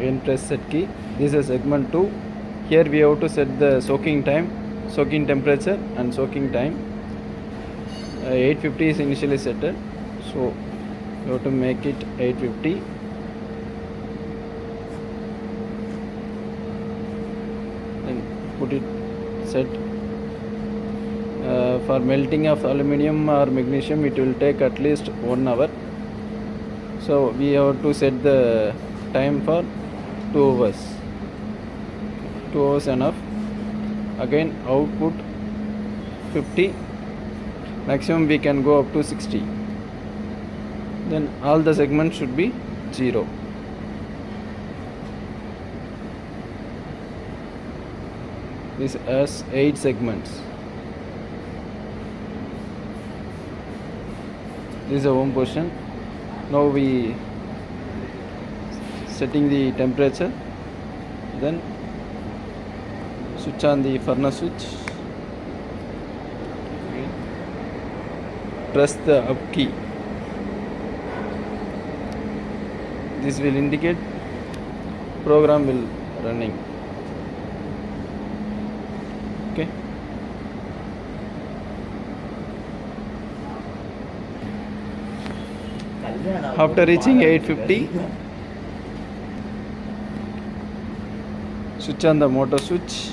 again press set key. This is segment 2. Here we have to set the soaking time, soaking temperature and soaking time. 850 is initially set, so you have to make it 850. Then put it set. For melting of aluminium or magnesium, it will take at least 1 hour. So we have to set the time for 2 hours. 2 hours enough. Again output 50. Maximum we can go up to 60. Then all the segments should be 0. This has 8 segments. This is a home position. Now we setting the temperature. Then switch on the furnace switch. Press the up key. This will indicate program will running. Okay. After reaching 850, switch on the motor switch.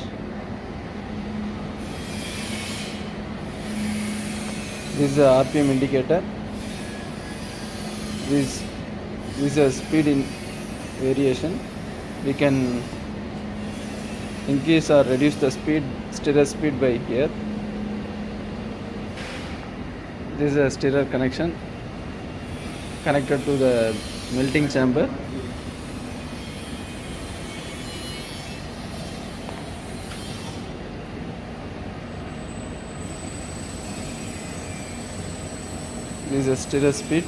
This is a RPM indicator. This is a speed in variation. We can increase or reduce the speed, stirrer speed by here. This is a stirrer connection connected to the melting chamber. This is a stirrer speed.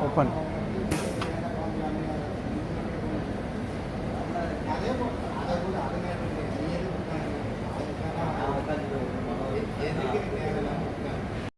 Open.